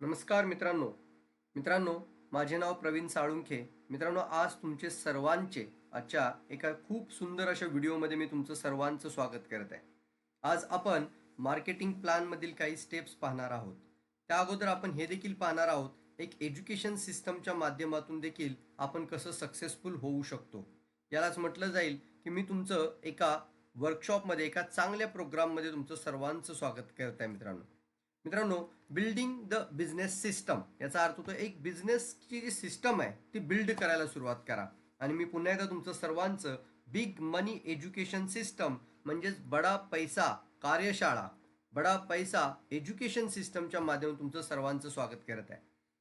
नमस्कार मित्रांनो. मित्रांनो, माझे नाव प्रवीण साळुंखे. मित्रांनो, आज तुमचे सर्वांचे आजच्या एका खूप सुंदर अशा व्हिडिओमध्ये मी तुमचं सर्वांचं स्वागत करत आहे. आज आपण मार्केटिंग प्लॅनमधील काही स्टेप्स पाहणार आहोत. त्या अगोदर आपण हे देखील पाहणार आहोत, एक एज्युकेशन सिस्टमच्या माध्यमातून देखील आपण कसं सक्सेसफुल होऊ शकतो. यालाच म्हटलं जाईल की मी तुमचं एका वर्कशॉपमध्ये, एका चांगल्या प्रोग्राममध्ये तुमचं सर्वांचं स्वागत करत आहे. मित्रांनो मित्रांनो बिल्डिंग द बिझनेस सिस्टम याचा अर्थ होतो एक बिझनेसची जी सिस्टम आहे ती बिल्ड करायला सुरुवात करा. आणि मी पुन्हा एकदा तुमचं सर्वांचं बिग मनी एज्युकेशन सिस्टम म्हणजेच बडा पैसा कार्यशाळा, बडा पैसा एज्युकेशन सिस्टमच्या माध्यमातून तुमचं सर्वांचं स्वागत करत आहे.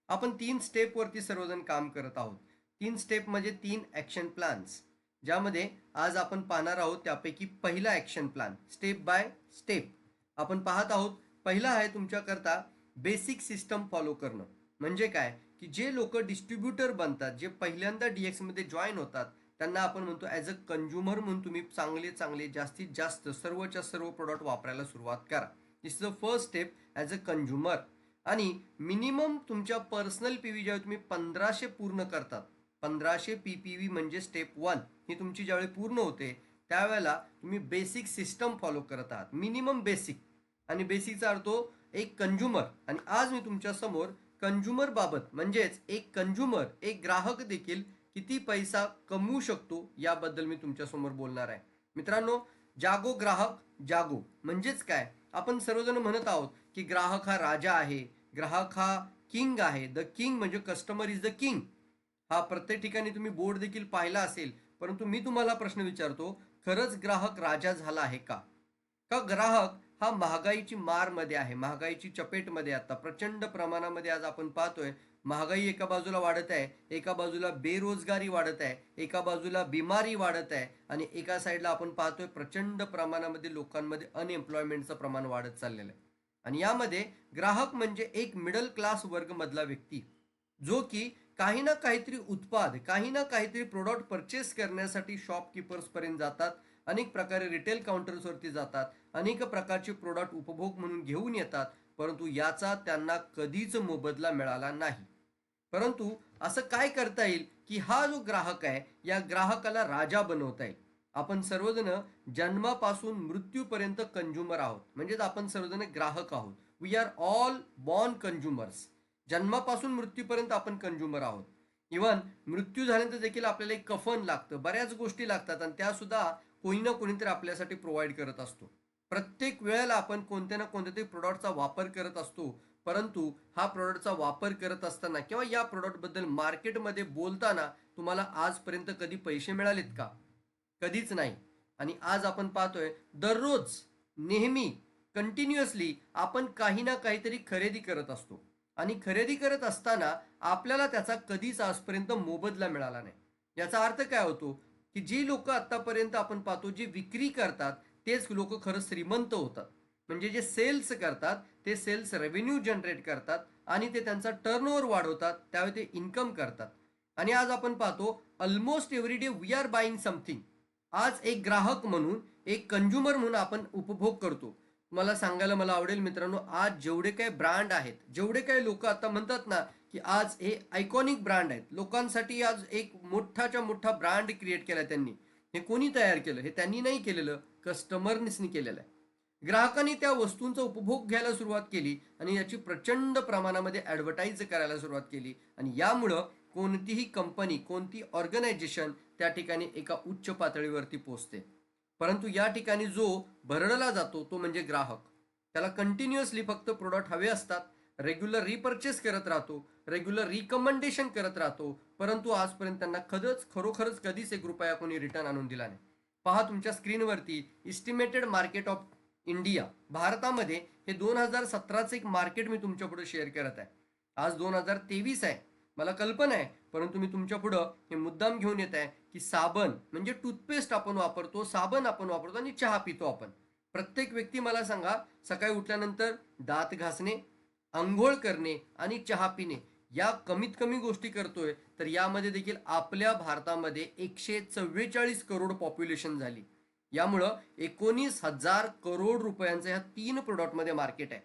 आपण 3 स्टेपवरती सर्वजण काम करत आहोत. 3 स्टेप म्हणजे 3 ॲक्शन प्लॅन्स, ज्यामध्ये आज आपण पाहणार आहोत त्यापैकी पहिला action plan step by step आपण पाहत आहोत. पहिला आहे तुमच्याकरता बेसिक सिस्टम फॉलो करणं. म्हणजे काय की जे लोक डिस्ट्रीब्युटर बनतात, जे पहिल्यांदा DX मध्ये जॉईन होतात, त्यांना आपण म्हणतो ॲज अ कंझ्युमर म्हणून तुम्ही चांगले चांगले जास्तीत जास्त सर्वच्या सर्व प्रोडक्ट वापरायला सुरुवात करा. This is the first step as a consumer. आणि मिनिमम तुमच्या पर्सनल PV ज्यावेळी तुम्ही 1500 पूर्ण करतात, 1500 PPV म्हणजे स्टेप 1 ही तुमची ज्यावेळी पूर्ण होते त्यावेळेला तुम्ही बेसिक सिस्टम फॉलो करत आहात. मिनिमम बेसिक आणि बेसिकचा अर्थ एक कंझ्युमर. आणि आज मी तुमच्या समोर कंझ्युमर बाबत म्हणजेच एक कंझ्युमर, एक ग्राहक देखील किती पैसा कमवू शकतो याबद्दल मी तुमच्या समोर बोलणार आहे. मित्रांनो, जागो ग्राहक जागो म्हणजेच काय, आपण सर्वजण म्हणत आहोत की ग्राहक हा राजा आहे, ग्राहक हा किंग आहे. द किंग म्हणजे कस्टमर इज द किंग. हा प्रत्येक ठिकाणी तुम्ही बोर्ड देखील पाहिला असेल. परंतु मी तुम्हाला प्रश्न विचारतो, खरंच ग्राहक राजा झाला आहे का? का ग्राहक हा महागाईची मारमध्ये आहे, महागाईची चपेटमध्ये. आता प्रचंड प्रमाणामध्ये आज आपण पाहतोय महागाई एका बाजूला वाढत आहे, एका बाजूला बेरोजगारी वाढत आहे, एका बाजूला बिमारी वाढत आहे, आणि एका साईडला आपण पाहतोय प्रचंड प्रमाणामध्ये लोकांमध्ये अनएम्प्लॉयमेंटचं प्रमाण वाढत चाललेलं आहे. आणि यामध्ये ग्राहक म्हणजे एक मिडल क्लास वर्गमधला व्यक्ती, जो की काही ना काहीतरी उत्पाद, काही ना काहीतरी प्रोडक्ट परचेस करण्यासाठी शॉपकीपर्स पर्यंत जातात, अनेक प्रकारे रिटेल काउंटर्सवरती जातात, अनेक प्रकारचे प्रोडक्ट उपभोग म्हणून घेऊन येतात, परंतु याचा त्यांना कधीच मोबदला मिळाला नाही. परंतु असं काय करता येईल की हा जो ग्राहक आहे या ग्राहकाला राजा बनवता येईल? आपण सर्वजण जन्मापासून मृत्यूपर्यंत कंझ्युमर आहोत, म्हणजेच आपण सर्वजण ग्राहक आहोत. We are all born consumers. जन्मापासून मृत्यूपर्यंत आपण कंझ्युमर आहोत. इव्हन मृत्यू झाल्यानंतर देखील आपल्याला एक कफन लागतं, बऱ्याच गोष्टी लागतात, आणि त्या सुद्धा कोणी ना कोणीतरी आपल्यासाठी प्रोव्हाइड करत असतो. प्रत्येक वेळेला आपण कोणत्या ना कोणत्या तरी प्रोडक्टचा वापर करत असतो. परंतु हा प्रोडक्टचा वापर करत असताना किंवा या प्रोडक्टबद्दल मार्केटमध्ये बोलताना तुम्हाला आजपर्यंत कधी पैसे मिळालेत का? कधीच नाही. आणि आज आपण पाहतोय दररोज, नेहमी, कंटिन्युअसली आपण काही ना काहीतरी खरेदी करत असतो. आणि खरेदी करत असताना आपल्याला त्याचा कधीच आजपर्यंत मोबदला मिळाला नाही. याचा अर्थ काय होतो की जी लोक आतापर्यंत आपण पाहतो जे विक्री करतात तेच लोक खरं श्रीमंत होतात. म्हणजे जे सेल्स करतात ते सेल्स रेव्हेन्यू जनरेट करतात आणि ते त्यांचा टर्नओव्हर वाढवतात, त्यावेळी ते इन्कम करतात. आणि आज आपण पाहतो almost every day we are buying something. आज एक ग्राहक म्हणून, एक कंझ्युमर म्हणून आपण उपभोग करतो. मला सांगायला मला आवडेल मित्रांनो, आज जेवढे काही ब्रँड आहेत, जेवढे काही लोक आता म्हणतात ना की आज हे आयकॉनिक ब्रँड आहेत, लोकांसाठी आज एक मोठाच्या मोठा ब्रँड क्रिएट केला त्यांनी. हे कोणी तयार केलं? हे त्यांनी नाही केलेलं, कस्टमर्सनी केलेलं आहे. ग्राहकांनी त्या वस्तूंचा उपभोग घ्यायला सुरुवात केली आणि याची प्रचंड प्रमाणामध्ये ॲडव्हर्टाईज करायला सुरुवात केली. आणि यामुळं कोणतीही कंपनी, कोणती ऑर्गनायझेशन त्या ठिकाणी एका उच्च पातळीवरती पोहोचते. परंतु या ठिकाणी जो भरडला जातो तो म्हणजे ग्राहक. त्याला कंटिन्युअसली फक्त प्रोडक्ट हवे असतात, रेग्युलर रिपर्चेस करत राहतो, रेग्युलर रिकमेंडेशन करत राहतो, परंतु आजपर्यंत त्यांना खरोखरच कधीच ₹1 कोणी रिटर्न आणून दिला नाही. पहा तुमच्या स्क्रीनवरती इस्टिमेटेड मार्केट ऑफ इंडिया, भारतामध्ये हे 2017चं एक मार्केट मी तुमच्या पुढे शेअर करत आहे. आज 2023 आहे, मला कल्पना आहे, परंतु मी तुमच्या पुढं हे मुद्दाम घेऊन येत आहे की साबण म्हणजे टूथपेस्ट आपण वापरतो, साबण आपण वापरतो आणि चहा पितो आपण. प्रत्येक व्यक्ती मला सांगा, सकाळी उठल्यानंतर दात घासणे, अंघोळ करणे आणि चहा पिणे या कमीत कमी गोष्टी करतोय. तर यामध्ये देखील आपल्या भारतामध्ये 144 करोड पॉप्युलेशन झाली. यामुळं 19,000 करोड रुपयांचं ह्या 3 प्रोडक्टमध्ये मार्केट आहे.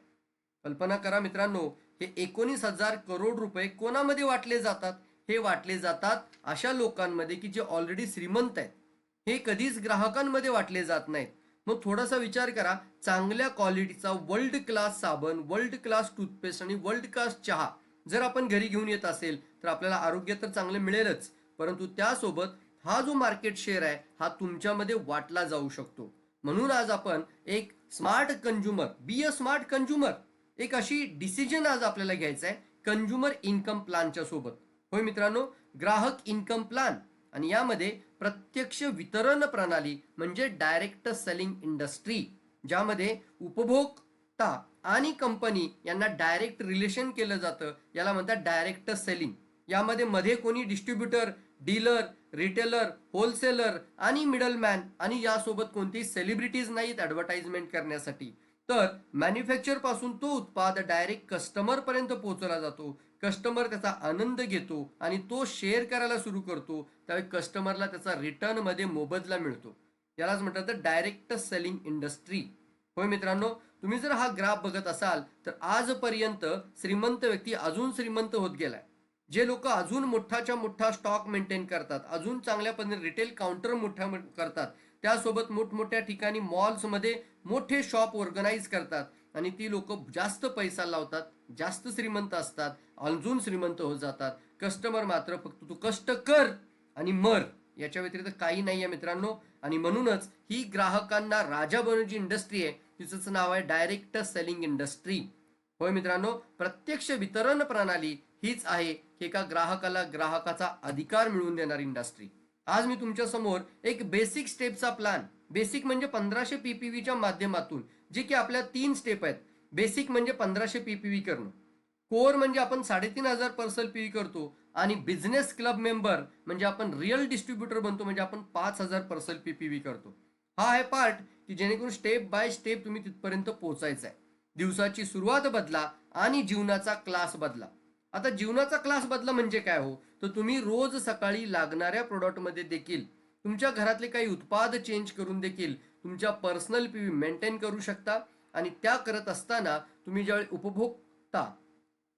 कल्पना करा मित्रांनो, हे 19,000 करोड रुपये कोणामध्ये वाटले जातात? हे वाटले जातात अशा लोकांमध्ये की जे ऑलरेडी श्रीमंत आहेत. हे कधीच ग्राहकांमध्ये वाटले जात नाहीत. मग थोडासा विचार करा, चांगल्या क्वालिटीचा वर्ल्ड क्लास साबण, वर्ल्ड क्लास टूथपेस्ट आणि वर्ल्ड क्लास चहा जर आपण घरी घेऊन येत असेल तर आपल्याला आरोग्य तर चांगलं मिळेलच, परंतु त्यासोबत हा जो मार्केट शेअर आहे हा तुमच्यामध्ये वाटला जाऊ शकतो. म्हणून आज आपण एक smart consumer, be a smart consumer, एक अशी डिसिजन आज आपल्याला घ्यायचा आहे कंझ्युमर इन्कम प्लॅनच्या सोबत. होय मित्रांनो, ग्राहक इन्कम प्लॅन आणि यामध्ये प्रत्यक्ष वितरण प्रणाली म्हणजे डायरेक्ट सेलिंग इंडस्ट्री, ज्यामध्ये उपभोक्ता आणि कंपनी यांना डायरेक्ट रिलेशन केलं जातं, याला म्हणतात डायरेक्ट सेलिंग. यामध्ये मध्ये कोणी डिस्ट्रीब्युटर, डीलर, रिटेलर, होलसेलर आणि मिडलमॅन आणि यासोबत कोणतीही सेलिब्रिटीज नाहीत ॲडव्हर्टाइजमेंट करण्यासाठी. तर मॅन्युफॅक्चर पासून तो उत्पाद डायरेक्ट कस्टमर पर्यंत पोहोचला जातो. कस्टमर त्याचा आनंद घेतो आणि तो शेअर करायला सुरू करतो. त्यावेळी कस्टमरला त्याचा रिटर्न मध्ये मोबदला मिळतो. यालाच म्हणतात डायरेक्ट सेलिंग इंडस्ट्री. होय मित्रांनो, तुम्ही जर हा ग्राफ बघत असाल तर आजपर्यंत श्रीमंत व्यक्ती अजून श्रीमंत होत गेलाय. जे लोक अजून मोठाच्या मोठा स्टॉक मेंटेन करतात, अजून चांगल्या पद्धतीने रिटेल काउंटर मोठ्या करतात, त्यासोबत मोठमोठ्या ठिकाणी मॉल्समध्ये मोठे शॉप ऑर्गनाईज करतात आणि ती लोक जास्त पैसा लावतात, जास्त श्रीमंत असतात, अजून श्रीमंत होत जातात. कस्टमर मात्र फक्त तू कष्ट कर आणि मर, याच्या व्यतिरिक्त काही नाही आहे मित्रांनो. आणि म्हणूनच ही ग्राहकांना राजा बनवण्याची इंडस्ट्री आहे, तिचं नाव आहे डायरेक्ट सेलिंग इंडस्ट्री. होय मित्रांनो, प्रत्यक्ष वितरण प्रणाली हीच आहे की एका ग्राहकाला ग्राहकाचा अधिकार मिळवून देणारी इंडस्ट्री. आज मी तुमच्या समोर एक बेसिक स्टेपचा प्लॅन, बेसिक म्हणजे 1500 पीपीव्हीच्या माध्यमातून, जे की आपल्या 3 स्टेप आहेत. बेसिक म्हणजे 1500 पीपीव्ही करणं, कोर म्हणजे आपण 3500 पर्सल पीव्ही करतो आणि बिझनेस क्लब मेंबर म्हणजे आपण रिअल डिस्ट्रीब्युटर बनतो, म्हणजे आपण 5000 पर्सल पीपीव्ही करतो. हा आहे पार्ट की जेणेकरून स्टेप बाय स्टेप तुम्ही तिथपर्यंत पोहोचायचं आहे. दिवसाची सुरुवात बदला आणि जीवनाचा क्लास बदला. आता जीवनाचा क्लास बदला म्हणजे काय हो, तर तुम्ही रोज सकाळी लागणाऱ्या प्रोडक्टमध्ये देखील तुमच्या घरातले काही उत्पाद चेंज करून देखील तुमच्या पर्सनल पीव्ही मेंटेन करू शकता. आणि त्या करत असताना तुम्ही ज्यावेळी उपभोक्ता,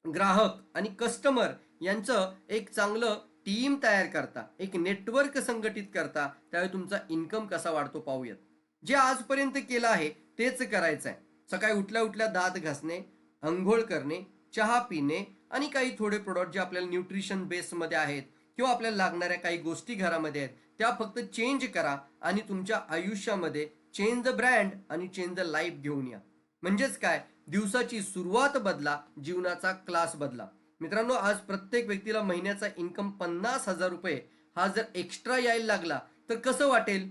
ग्राहक आणि कस्टमर यांचं एक चांगलं टीम तयार करता, एक नेटवर्क संघटित करता, त्यावेळी तुमचा इन्कम कसा वाढतो पाहूयात. जे आजपर्यंत केलं आहे तेच करायचं आहे. सकाळी उठल्या उठल्या दात घासणे, अंघोळ करणे, चहा पिणे आणि काही थोडे प्रोडक्ट जे आपल्याला न्यूट्रिशन बेसमध्ये आहेत किंवा आपल्याला लागणाऱ्या काही गोष्टी घरामध्ये आहेत त्या फक्त चेंज करा आणि तुमच्या आयुष्यामध्ये चेंज द ब्रँड आणि चेंज द लाईफ घेऊन या. म्हणजेच काय, दिवसाची सुरुवात बदला, जीवनाचा क्लास बदला. मित्रांनो, आज प्रत्येक व्यक्तीला महिन्याचा इन्कम 50,000 रुपये हा जर एक्स्ट्रा यायला लागला तर कसं वाटेल?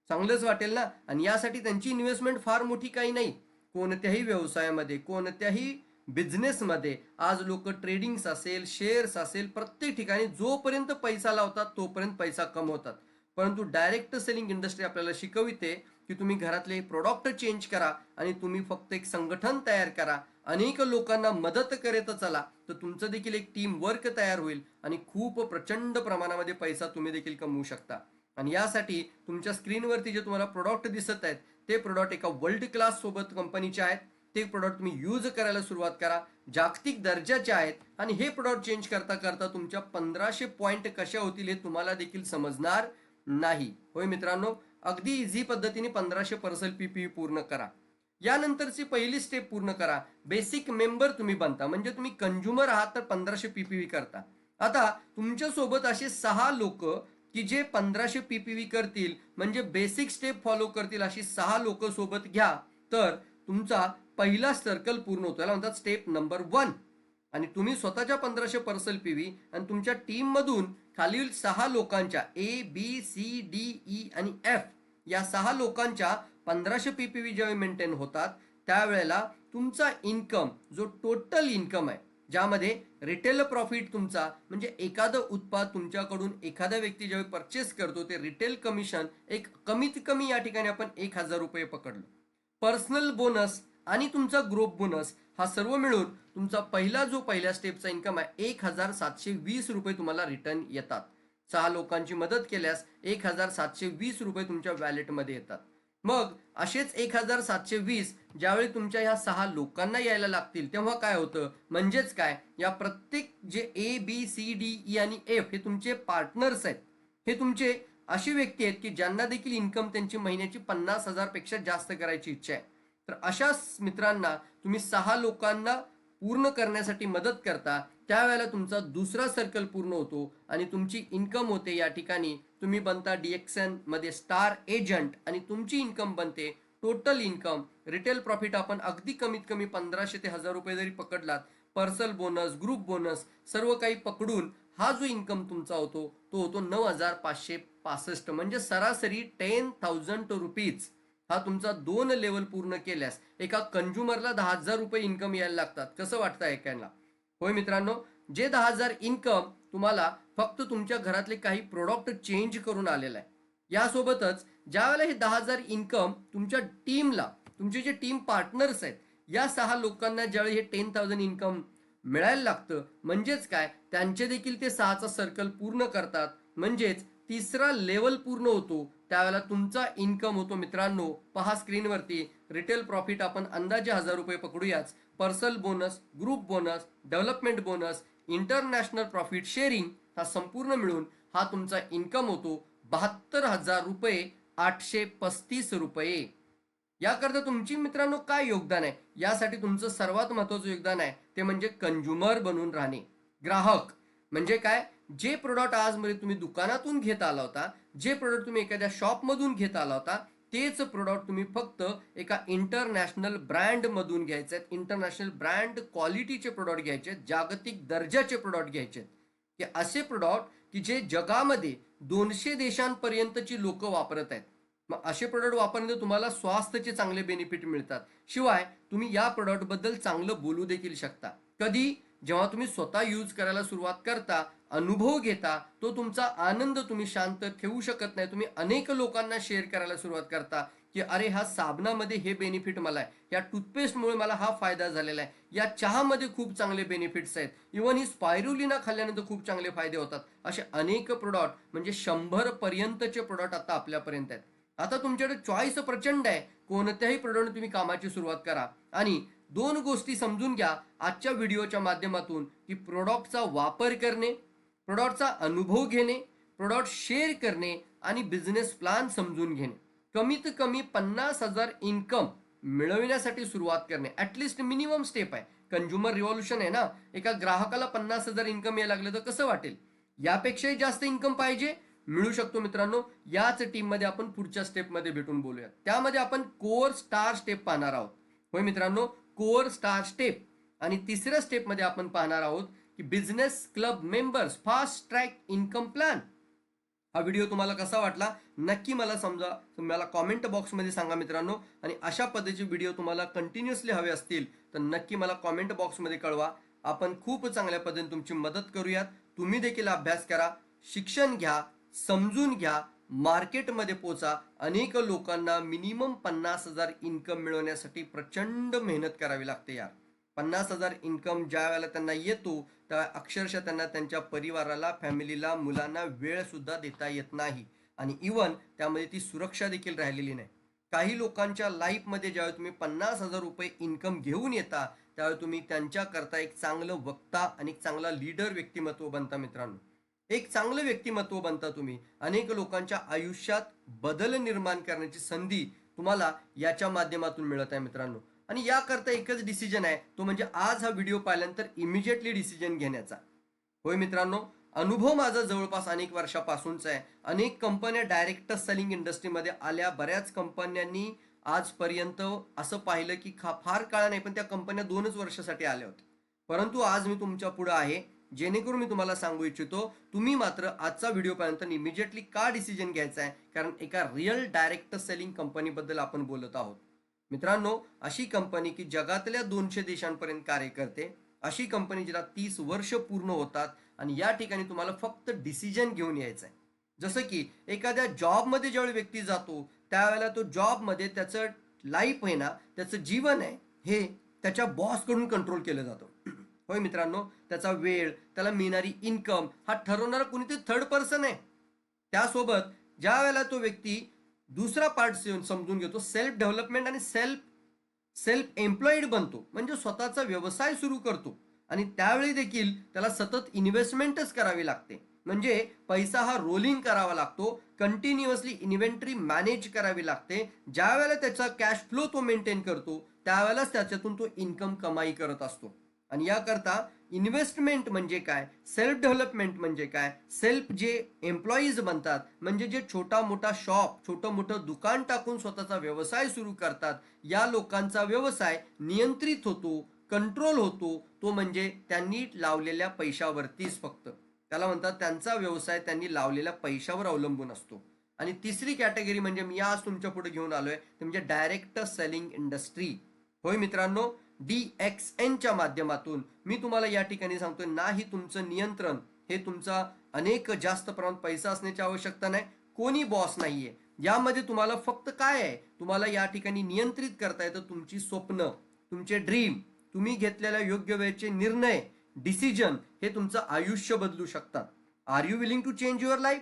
चांगलंच वाटेल ना. आणि यासाठी त्यांची इन्व्हेस्टमेंट फार मोठी काही नाही. कोणत्याही व्यवसायामध्ये, कोणत्याही बिझनेसमध्ये आज लोक ट्रेडिंग्स असेल, शेअर्स असेल, प्रत्येक ठिकाणी जोपर्यंत पैसा लावतात तोपर्यंत पैसा कमवतात. परंतु डायरेक्ट सेलिंग इंडस्ट्री आपल्याला शिकविते की तुम्ही घरातले प्रोडक्ट चेंज करा आणि तुम्ही फक्त एक संघटन तयार करा, अनेक लोकांना मदत करत चला, तर तुमचं देखील एक टीम वर्क तयार होईल आणि खूप प्रचंड प्रमाणामध्ये पैसा तुम्ही देखील कमवू शकता. आणि यासाठी तुमच्या स्क्रीनवरती जे तुम्हाला प्रोडक्ट दिसत आहेत ते प्रोडक्ट एका वर्ल्ड क्लास सोबत कंपनीचे आहेत. ते प्रोडक्ट तुम्ही यूज करायला सुरुवात करा, जागतिक दर्जाचे आहेत आणि हे प्रोडक्ट चेंज करता करता तुमच्या 1500 पॉईंट कशा होतील हे तुम्हाला देखील समजणार नाही. होय मित्रांनो, अगदी इझी पद्धतीने 1500 पर्सल पीपीव्ही पूर्ण करा. यानंतरची पहिली स्टेप पूर्ण करा, बेसिक मेंबर तुम्ही बनता, म्हणजे तुम्ही कंझ्युमर आहात तर 1500 पीपीव्ही करता. आता तुमच्या सोबत असे 6 लोक की जे 1500 पीपीव्ही करतील, म्हणजे बेसिक स्टेप फॉलो करतील, अशी 6 लोक सोबत घ्या, तर तुमचा पहिला सर्कल पूर्ण होतो. याला म्हणतात स्टेप नंबर 1. आणि तुम्ही स्वतःच्या 1500 पर्सल पीव्ही आणि तुमच्या टीम मधून खालील 6 लोकांच्या A B C D E आणि एफ या 6 लोकांच्या 1500 पीपीव्ही जेव्हा मेंटेन होतात त्यावेळेला तुमचा इन्कम, जो टोटल इन्कम आहे, ज्यामध्ये रिटेल प्रॉफिट तुमचा म्हणजे एखादं उत्पाद तुमच्याकडून एखादा व्यक्ती ज्यावेळी परचेस करतो ते रिटेल कमिशन एक कमीत कमी या ठिकाणी आपण 1000 रुपये पकडलो, पर्सनल बोनस आणि तुमचा ग्रुप बोनस, हा सर्व मिळून तुमचा पहिल्या स्टेपचा इन्कम आहे 1720 रुपये तुम्हाला रिटर्न येतात. 6 लोकांची मदत केल्यास 1720 रुपये तुमच्या वॅलेटमध्ये येतात. मग असेच 1720 ज्यावेळी तुमच्या ह्या 6 लोकांना यायला लागतील तेव्हा काय होतं, म्हणजेच काय, या प्रत्येक जे ABCDE आणि F हे तुमचे पार्टनर्स आहेत, हे तुमचे अशी व्यक्ती आहेत की ज्यांना देखील इन्कम त्यांची महिन्याची 50,000 पेक्षा जास्त करायची इच्छा आहे. तर अशा मित्रांना तुम्ही 6 लोकांना पूर्ण करण्यासाठी मदत करता, त्यावेळेला तुमचा दुसरा सर्कल पूर्ण होतो आणि तुमची इन्कम होते. या ठिकाणी तुम्ही बनता DXN मध्ये स्टार एजंट आणि तुमची इन्कम बनते टोटल इन्कम. रिटेल प्रॉफिट आपण अगदी कमीत कमी 1500 ते 1000 रुपये जरी पकडलात, पर्सनल बोनस, ग्रुप बोनस सर्व काही पकडून हा जो इन्कम तुमचा होतो तो होतो 9565, म्हणजे सरासरी 10,000 रुपीज. हा तुमचा 2 लेवल पूर्ण केल्यास एका कंझ्युमरला 10,000 रुपये इन्कम यायला लागतात. कसं वाटतं ऐकायला? होय मित्रांनो, जे 10,000 इन्कम तुम्हाला फक्त तुमच्या घरातले काही प्रोडक्ट चेंज करून आलेलं आहे. यासोबतच ज्यावेळेला हे 10,000 इन्कम तुमच्या टीमला, तुमचे जे टीम पार्टनर्स आहेत, या 6 लोकांना ज्यावेळी हे 10,000 इन्कम मिळायला लागतं, म्हणजेच काय, त्यांचे देखील ते 6चा सर्कल पूर्ण करतात, म्हणजेच तिसरा लेवल पूर्ण होतो. त्यावेळेला तुमचा इन्कम होतो मित्रांनो, पहा स्क्रीनवरती, रिटेल प्रॉफिट आपण अंदाजे 1000 रुपये पकडूयाच, personal bonus, group bonus, development bonus, international profit sharing, हा संपूर्ण मिळून हा तुमचा इन्कम होतो 72,000 रुपये 835 रुपये. याकरता तुमची मित्रांनो काय योगदान आहे? यासाठी तुमचं सर्वात महत्वाचं योगदान आहे ते म्हणजे कंझ्युमर बनून राहणे, ग्राहक. म्हणजे काय, जे प्रोडक्ट आज मध्ये तुम्ही दुकानातून घेत आला होता, जे प्रोडक्ट तुम्ही एखाद्या शॉपमधून घेत आला होता, तेच प्रोडक्ट तुम्ही फक्त एका इंटरनॅशनल ब्रँड मधून घ्यायचे आहेत. इंटरनॅशनल ब्रँड क्वालिटीचे प्रोडक्ट घ्यायचे आहेत, जागतिक दर्जाचे प्रोडक्ट घ्यायचे आहेत, की असे प्रोडक्ट की जे जगामध्ये 200 देशांपर्यंतची लोक वापरत आहेत. मग असे प्रोडक्ट वापरल्याने तुम्हाला स्वास्थ्याचे चांगले बेनिफिट मिळतात. शिवाय तुम्ही या प्रोडक्ट बद्दल चांगलं बोलू देखील शकता. कधी, जेव्हा तुम्ही स्वतः यूज करायला सुरुवात करता, अनुभव घेता, तो तुमचा आनंद तुम्ही शांत ठेवू शकत नाही. तुम्ही अनेक लोकांना शेअर करायला सुरुवात करता की अरे, हा साबणामध्ये हे बेनिफिट मला आहे, या टूथपेस्टमुळे मला हा फायदा झालेला आहे, या चहामध्ये खूप चांगले बेनिफिट्स आहेत, इव्हन ही स्पायरुलिना खाल्ल्यानंतर खूप चांगले फायदे होतात. असे अनेक प्रोडक्ट, म्हणजे 100 पर्यंतचे प्रोडक्ट आता आपल्यापर्यंत आहेत. आता तुमच्याकडे चॉईस प्रचंड आहे. कोणत्याही प्रोडक्ट तुम्ही कामाची सुरुवात करा. आणि 2 गोष्टी समजून घ्या आजच्या व्हिडिओच्या माध्यमातून, की प्रोडक्टचा वापर करणे, प्रोडक्टचा अनुभव घेणे, प्रोडक्ट शेअर करणे आणि बिझनेस प्लॅन समजून घेणे. कमीत कमी 50,000 इन्कम मिळविण्यासाठी सुरुवात करणे ऍटलिस्ट मिनिमम स्टेप आहे. कंझ्युमर रिव्हॉल्युशन आहे ना, एका ग्राहकाला 50,000 इन्कम यायला लागले तर कसं वाटेल? यापेक्षाही जास्त इन्कम पाहिजे, मिळू शकतो मित्रांनो. याच टीम मध्ये आपण पुढच्या स्टेप मध्ये भेटून बोलूया. त्यामध्ये आपण कोर स्टार स्टेप पाहणार आहोत. होय मित्रांनो, कोर स्टार स्टेप. आणि तिसऱ्या स्टेप मध्ये आपण पाहणार आहोत की business club members fast track income plan. हा व्हिडिओ तुम्हाला कसा वाटला नक्की मला मला कॉमेंट बॉक्समध्ये सांगा मित्रांनो. आणि अशा पद्धतीचे व्हिडिओ तुम्हाला कंटिन्युअसली हवे असतील तर नक्की मला कॉमेंट बॉक्समध्ये कळवा. आपण खूप चांगल्या पद्धतीने तुमची मदत करूयात. तुम्ही देखील अभ्यास करा, शिक्षण घ्या, समजून घ्या, मार्केटमध्ये पोचा. अनेक लोकांना मिनिमम 50,000 इन्कम मिळवण्यासाठी प्रचंड मेहनत करावी लागते यार. 50,000 इन्कम ज्या वेळेला त्यांना येतो त्या अक्षरशः त्यांना त्यांच्या परिवाराला, फॅमिलीला, मुलांना वेळ सुद्धा देता येत नाही. आणि इवन त्यामध्ये ती सुरक्षा देखील राहिलेली नाही. काही लोकांच्या लाईफमध्ये ज्यावेळी तुम्ही 50,000 रुपये इन्कम घेऊन येता त्यावेळी तुम्ही त्यांच्याकरता एक चांगलं वक्ता आणि एक चांगला लीडर व्यक्तिमत्व बनता मित्रांनो. एक चांगलं व्यक्तिमत्व बनता तुम्ही. अनेक लोकांच्या आयुष्यात बदल निर्माण करण्याची संधी तुम्हाला याच्या माध्यमातून मिळत आहे मित्रांनो. आणि याकरता एकच डिसिजन आहे, तो म्हणजे आज हा व्हिडिओ पाहिल्यानंतर इमिजिएटली डिसिजन घेण्याचा. होय मित्रांनो, अनुभव माझा जवळपास अनेक वर्षापासूनचा आहे. अनेक कंपन्या डायरेक्ट सेलिंग इंडस्ट्रीमध्ये आल्या. बऱ्याच कंपन्यांनी आजपर्यंत असं पाहिलं की फार काळ नाही, पण त्या कंपन्या 2च वर्षासाठी आल्या होत्या. परंतु आज मी तुमच्या पुढे आहे, जेणेकरून मी तुम्हाला सांगू इच्छितो, तुम्ही मात्र आजचा व्हिडिओ पाहिल्यानंतर इमिजिएटली का डिसिजन घ्यायचा आहे, कारण एका रिअल डायरेक्ट सेलिंग कंपनीबद्दल आपण बोलत आहोत. मित्रांनो, अशी कंपनी की जगातल्या 200 देशांपर्यंत कार्य करते, अशी कंपनी जिला 30 वर्ष पूर्ण होतात. आणि या ठिकाणी तुम्हाला फक्त डिसिजन घेऊन यायचं आहे. जसं की एखाद्या जॉबमध्ये ज्यावेळी व्यक्ती जातो त्यावेळेला तो जॉबमध्ये त्याचं लाईफ आहे ना, त्याचं जीवन आहे, हे त्याच्या बॉसकडून कंट्रोल केलं जातं. होय मित्रांनो, त्याचा वेळ, त्याला मिळणारी इन्कम हा ठरवणारा कोणीतरी थर्ड पर्सन आहे. त्यासोबत ज्या वेळेला तो व्यक्ती दुसरा पार्ट समजून घेतो, सेल्फ डेव्हलपमेंट आणि सेल्फ एम्प्लॉईड बनतो, म्हणजे स्वतःचा व्यवसाय सुरू करतो आणि त्यावेळी देखील त्याला सतत इन्व्हेस्टमेंटच करावी लागते. म्हणजे पैसा हा रोलिंग करावा लागतो, कंटिन्युअसली इन्व्हेंटरी मॅनेज करावी लागते. ज्या वेळेला त्याचा कॅश फ्लो तो मेंटेन करतो त्यावेळेलाच त्याच्यातून तो इन्कम कमाई करत असतो. आणि याकरता इन्व्हेस्टमेंट म्हणजे काय, सेल्फ डेव्हलपमेंट म्हणजे काय, सेल्फ जे एम्प्लॉईज बनतात म्हणजे जे छोटा मोठा शॉप, छोटं मोठं दुकान टाकून स्वतःचा व्यवसाय सुरू करतात, या लोकांचा व्यवसाय नियंत्रित होतो, कंट्रोल होतो, तो म्हणजे त्यांनी लावलेल्या पैशावरतीच फक्त. त्याला म्हणतात त्यांचा व्यवसाय त्यांनी लावलेल्या पैशावर अवलंबून असतो. आणि तिसरी कॅटेगरी म्हणजे मी आज तुमच्या पुढे घेऊन आलोय ते म्हणजे डायरेक्ट सेलिंग इंडस्ट्री. होय मित्रांनो, DXNच्या माध्यमातून मी तुम्हाला या ठिकाणी सांगतोय, नाही तुमचं नियंत्रण हे तुमचा अनेक जास्त प्रमाणात पैसा असण्याची आवश्यकता नाही, कोणी बॉस नाहीये यामध्ये. तुम्हाला फक्त काय आहे, तुम्हाला या ठिकाणी नियंत्रित करता येतं तुमची स्वप्न, तुमचे ड्रीम, तुम्ही घेतलेल्या योग्य वेळेचे निर्णय, डिसिजन हे तुमचं आयुष्य बदलू शकतात. Are you willing to change your life?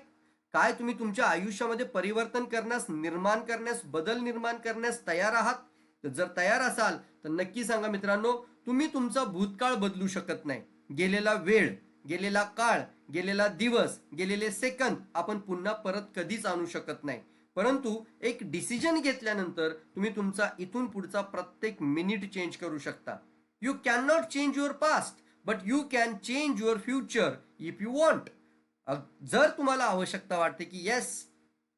काय तुम्ही तुमच्या आयुष्यामध्ये परिवर्तन करण्यास, निर्माण करण्यास, बदल निर्माण करण्यास तयार आहात? तर जर तयार असाल तर नक्की सांगा मित्रांनो. तुम्ही तुमचा भूतकाळ बदलू शकत नाही, गेलेला वेळ, गेलेला काळ, गेलेला दिवस, गेलेले सेकंद आपण पुन्हा परत कधीच आणू शकत नाही. परंतु एक डिसिजन घेतल्यानंतर तुम्ही तुमचा इथून पुढचा प्रत्येक मिनिट चेंज करू शकता. You can not change your past, but you can change your future if you want. जर तुम्हाला आवश्यकता वाटते की येस,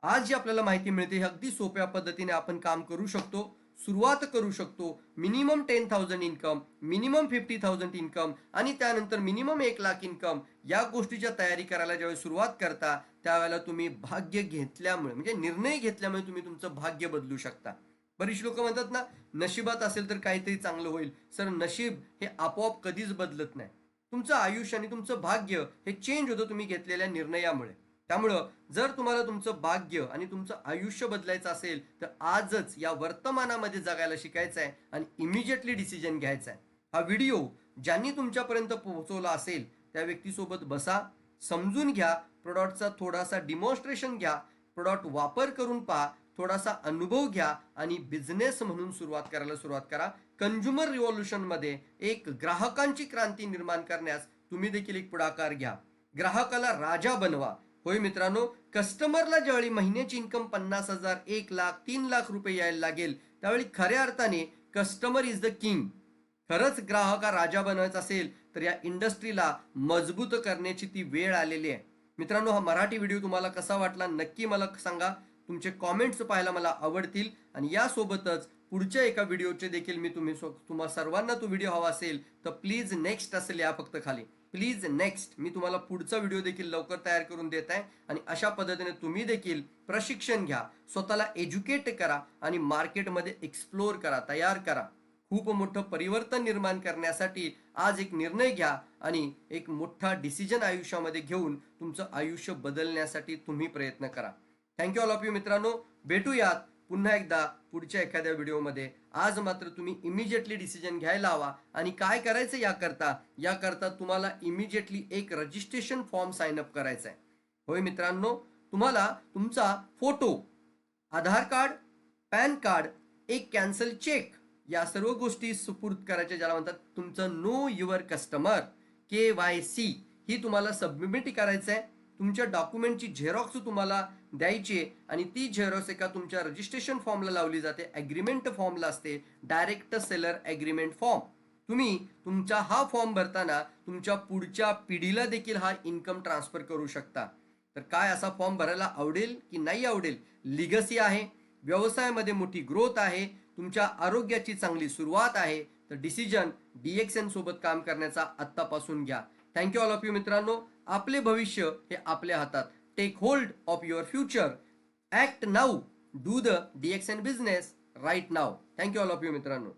आज जी आपल्याला माहिती मिळते ही अगदी सोप्या पद्धतीने आपण काम करू शकतो, सुरुवात करू शकतो, मिनिमम 10,000 इन्कम, मिनिमम 50,000 इन्कम आणि त्यानंतर मिनिमम 1,00,000 इन्कम, या गोष्टीच्या तयारी करायला ज्यावेळी सुरुवात करता त्यावेळेला तुम्ही भाग्य घेतल्यामुळे, म्हणजे निर्णय घेतल्यामुळे तुम्ही तुमचं भाग्य बदलू शकता. बरीच लोक म्हणतात ना, नशिबात असेल तर काहीतरी चांगलं होईल. सर, नशीब हे आपोआप कधीच बदलत नाही. तुमचं आयुष्य आणि तुमचं भाग्य हे चेंज होतं तुम्ही घेतलेल्या निर्णयामुळे. त्यामुळं जर तुम्हाला तुमचं भाग्य आणि तुमचं आयुष्य बदलायचं असेल तर आजच या वर्तमानामध्ये जगायला शिकायचं आहे आणि इमिजिएटली डिसिजन घ्यायचा आहे. हा व्हिडिओ ज्यांनी तुमच्यापर्यंत पोहोचवला असेल त्या व्यक्तीसोबत बसा, समजून घ्या, प्रोडक्टचा थोडासा डिमॉन्स्ट्रेशन घ्या, प्रोडक्ट वापर करून पहा, थोडासा अनुभव घ्या आणि बिझनेस म्हणून सुरुवात करा. कंझ्युमर रिव्होल्युशनमध्ये एक ग्राहकांची क्रांती निर्माण करण्यास तुम्ही देखील एक पुढाकार घ्या. ग्राहकाला राजा बनवा. होय मित्रांनो, कस्टमरला ज्यावेळी महिन्याची इन्कम 50,000, 1,00,000, 3,00,000 रुपये यायला लागेल त्यावेळी खऱ्या अर्थाने कस्टमर इज द किंग. खरंच ग्राहक हा राजा बनवायचा असेल तर या इंडस्ट्रीला मजबूत करण्याची ती वेळ आलेली आहे. मित्रांनो, हा मराठी व्हिडिओ तुम्हाला कसा वाटला नक्की मला सांगा. तुमचे कॉमेंट्स पाहायला मला आवडतील आणि यासोबतच पुढच्या एका व्हिडिओचे देखील मी तुम्हा सर्वांना तो व्हिडिओ हवा असेल तर प्लीज नेक्स्ट असेल या फक्त खाली, प्लीज नेक्स्ट, मी तुम्हाला पुढचा व्हिडिओ देखील लवकर तयार करून देत आहे. आणि अशा पद्धतीने तुम्ही देखील प्रशिक्षण घ्या, स्वतःला एज्युकेट करा आणि मार्केटमध्ये एक्सप्लोर करा, तयार करा. खूप मोठं परिवर्तन निर्माण करण्यासाठी आज एक निर्णय घ्या आणि एक मोठा डिसिजन आयुष्यामध्ये घेऊन तुमचं आयुष्य बदलण्यासाठी तुम्ही प्रयत्न करा. थँक्यू ऑल ऑफ यू मित्रांनो. भेटूयात पुन्हा एकदा पुढच्या एखाद्या व्हिडिओमध्ये. आज मात्र तुम्ही इमिजिएटली डिसिजन घ्यायला हवा. आणि काय करायचं याकरता तुम्हाला इमिजिएटली एक रजिस्ट्रेशन फॉर्म साइन अप करायचा आहे. होय मित्रांनो, तुम्हाला तुमचा फोटो, आधार कार्ड, पॅन कार्ड, एक कॅन्सल चेक या सर्व गोष्टी सुपूर्द करायच्या, ज्याला म्हणतात तुमचं नो युअर कस्टमर KYC, ही तुम्हाला सबमिट करायचं आहे. तुमच्या डॉक्युमेंटची झेरॉक्स तुम्हाला द्यायची आणि ती झेरॉक्स एका तुमच्या रजिस्ट्रेशन फॉर्मला लावली जाते, ॲग्रीमेंट फॉर्मला असते, डायरेक्ट सेलर ॲग्रीमेंट फॉर्म. तुम्ही तुमचा हा फॉर्म भरताना तुमच्या पुढच्या पिढीला देखील हा इन्कम ट्रान्सफर करू शकता. तर काय असा फॉर्म भरायला आवडेल की नाही आवडेल? लिगसी आहे, व्यवसायामध्ये मोठी ग्रोथ आहे, तुमच्या आरोग्याची चांगली सुरुवात आहे, तर डिसिजन DXN सोबत काम करण्याचा आत्तापासून घ्या. थँक्यू ऑल ऑफ यू मित्रांनो. आपले भविष्य हे आपल्या हातात. Take hold of your future. Act now. Do the DXN business right now. Thank you all of you मित्रांनो.